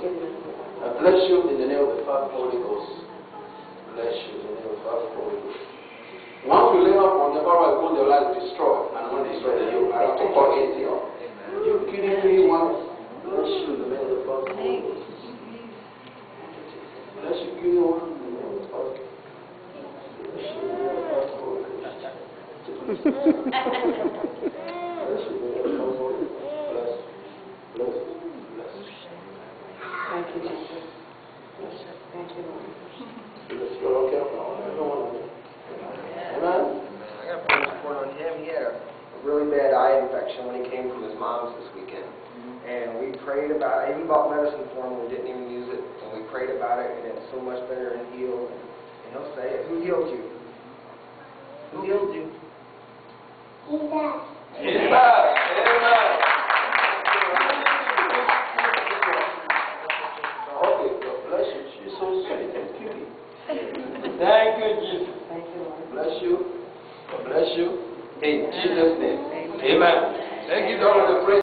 I bless you in the name of the Father, Holy Ghost. Bless you in the name of the Father, Holy Ghost. Once you lay up on the Bible, put your life destroy, and when destroy the yoke, I have to call it here. You killing me once. Bless you in the name of the Father, Holy Ghost. Bless you, killing one in the name of the Father. Bless you in the name of the Father, Holy Ghost. Bless you in the name of the Father, Holy Ghost. Bless. Bless. Bless. Thank you, Jesus. Thank you, Lord. Bless you. Okay, everyone. Amen. I got a praise report on him. He had a really bad eye infection when he came from his mom's this weekend. And we prayed about it. He bought medicine for him. We didn't even use it. And we prayed about it, and it's so much better and healed. And he'll say it. Who healed you? Who healed you? Jesus. Amen. Okay, God bless you. She's so sweet and cute. Thank you, Jesus. Thank you, Lord. Bless you. God bless you. In Jesus' name. Amen. Thank you, God, for the praise.